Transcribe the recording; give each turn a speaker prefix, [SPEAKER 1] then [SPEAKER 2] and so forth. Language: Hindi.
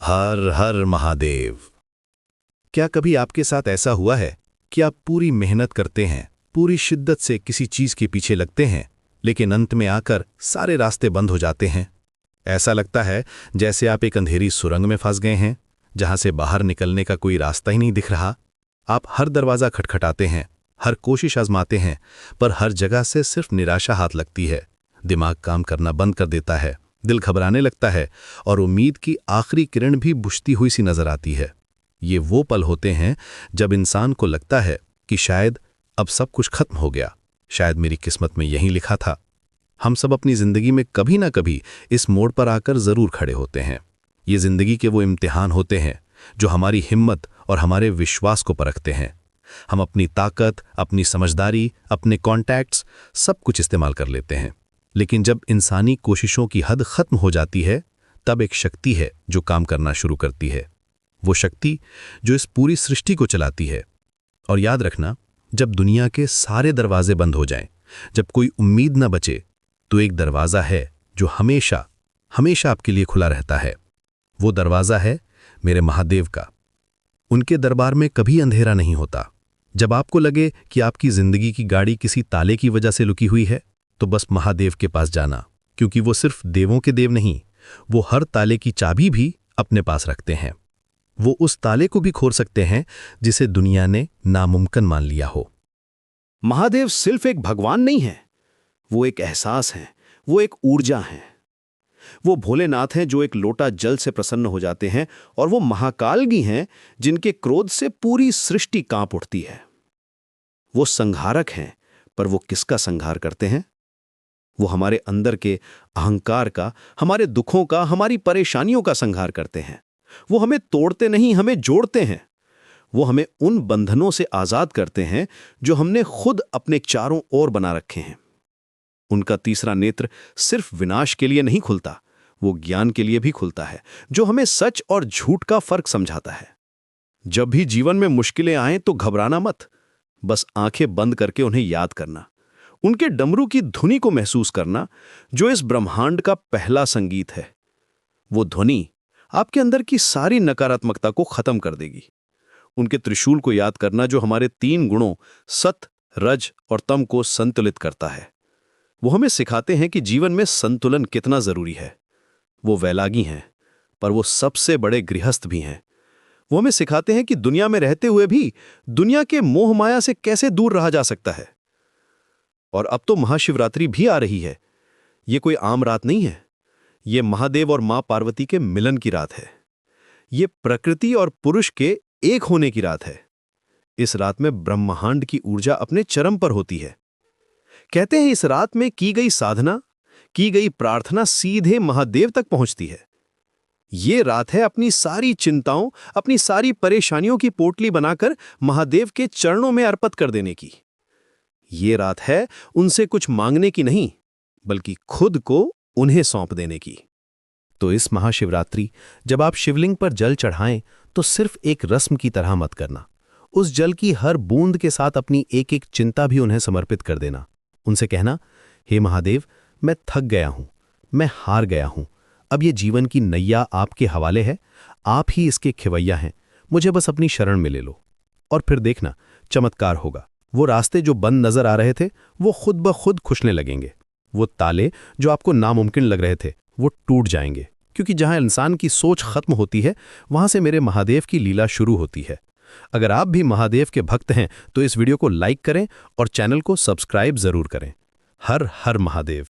[SPEAKER 1] हर हर महादेव। क्या कभी आपके साथ ऐसा हुआ है कि आप पूरी मेहनत करते हैं, पूरी शिद्दत से किसी चीज के पीछे लगते हैं, लेकिन अंत में आकर सारे रास्ते बंद हो जाते हैं? ऐसा लगता है जैसे आप एक अंधेरी सुरंग में फंस गए हैं, जहां से बाहर निकलने का कोई रास्ता ही नहीं दिख रहा। आप हर दरवाजा खटखटाते हैं, हर कोशिश आजमाते हैं, पर हर जगह से सिर्फ निराशा हाथ लगती है। दिमाग काम करना बंद कर देता है, दिल घबराने लगता है और उम्मीद की आखिरी किरण भी बुझती हुई सी नजर आती है। ये वो पल होते हैं जब इंसान को लगता है कि शायद अब सब कुछ खत्म हो गया, शायद मेरी किस्मत में यही लिखा था। हम सब अपनी जिंदगी में कभी ना कभी इस मोड़ पर आकर जरूर खड़े होते हैं। ये जिंदगी के वो इम्तिहान होते हैं जो हमारी हिम्मत और हमारे विश्वास को परखते हैं। हम अपनी ताकत, अपनी समझदारी, अपने कॉन्टैक्ट्स सब कुछ इस्तेमाल कर लेते हैं, लेकिन जब इंसानी कोशिशों की हद खत्म हो जाती है, तब एक शक्ति है जो काम करना शुरू करती है। वो शक्ति जो इस पूरी सृष्टि को चलाती है। और याद रखना, जब दुनिया के सारे दरवाजे बंद हो जाएं, जब कोई उम्मीद न बचे, तो एक दरवाजा है जो हमेशा हमेशा आपके लिए खुला रहता है। वो दरवाजा है मेरे महादेव का। उनके दरबार में कभी अंधेरा नहीं होता। जब आपको लगे कि आपकी जिंदगी की गाड़ी किसी ताले की वजह से रुकी हुई है, तो बस महादेव के पास जाना, क्योंकि वो सिर्फ देवों के देव नहीं, वो हर ताले की चाबी भी अपने पास रखते हैं। वो उस ताले को भी खोल सकते हैं जिसे दुनिया ने नामुमकिन मान लिया हो।
[SPEAKER 2] महादेव सिर्फ एक भगवान नहीं है, वो एक एहसास है, वो एक ऊर्जा है। वो भोलेनाथ हैं जो एक लोटा जल से प्रसन्न हो जाते हैं, और वो महाकालगी हैं जिनके क्रोध से पूरी सृष्टि कांप उठती है। वो संहारक हैं, पर वो किसका संहार करते हैं? वो हमारे अंदर के अहंकार का, हमारे दुखों का, हमारी परेशानियों का संहार करते हैं। वो हमें तोड़ते नहीं, हमें जोड़ते हैं। वो हमें उन बंधनों से आजाद करते हैं जो हमने खुद अपने चारों ओर बना रखे हैं। उनका तीसरा नेत्र सिर्फ विनाश के लिए नहीं खुलता, वो ज्ञान के लिए भी खुलता है, जो हमें सच और झूठ का फर्क समझाता है। जब भी जीवन में मुश्किलें आएं तो घबराना मत, बस आंखें बंद करके उन्हें याद करना, उनके डमरू की धुनी को महसूस करना, जो इस ब्रह्मांड का पहला संगीत है। वो ध्वनि आपके अंदर की सारी नकारात्मकता को खत्म कर देगी। उनके त्रिशूल को याद करना, जो हमारे 3 गुणों सत, रज और तम को संतुलित करता है। वो हमें सिखाते हैं कि जीवन में संतुलन कितना जरूरी है। वो वैरागी हैं, पर वो सबसे बड़े गृहस्थ भी हैं। वो हमें सिखाते हैं कि दुनिया में रहते हुए भी दुनिया के मोह माया से कैसे दूर रहा जा सकता है। और अब तो महाशिवरात्रि भी आ रही है। ये कोई आम रात नहीं है, ये महादेव और मां पार्वती के मिलन की रात है। ये प्रकृति और पुरुष के एक होने की रात है। इस रात में ब्रह्मांड की ऊर्जा अपने चरम पर होती है। कहते हैं इस रात में की गई साधना, की गई प्रार्थना सीधे महादेव तक पहुंचती है। ये रात है अपनी सारी चिंताओं, अपनी सारी परेशानियों की पोटली बनाकर महादेव के चरणों में अर्पित कर देने की। ये रात है उनसे कुछ मांगने की नहीं, बल्कि खुद को उन्हें सौंप देने की। तो इस महाशिवरात्रि जब आप शिवलिंग पर जल चढ़ाएं, तो सिर्फ एक रस्म की तरह मत करना। उस जल की हर बूंद के साथ अपनी एक एक चिंता भी उन्हें समर्पित कर देना। उनसे कहना, हे महादेव, मैं थक गया हूं, मैं हार गया हूं, अब ये जीवन की नैया आपके हवाले है, आप ही इसके खिवैया हैं, मुझे बस अपनी शरण में ले लो। और फिर देखना, चमत्कार होगा। वो रास्ते जो बंद नजर आ रहे थे, वो खुद ब खुद खुलने लगेंगे। वो ताले जो आपको नामुमकिन लग रहे थे, वो टूट जाएंगे, क्योंकि जहां इंसान की सोच खत्म होती है, वहां से मेरे महादेव की लीला शुरू होती है। अगर आप भी महादेव के भक्त हैं, तो इस वीडियो को लाइक करें और चैनल को सब्सक्राइब जरूर करें। हर हर महादेव।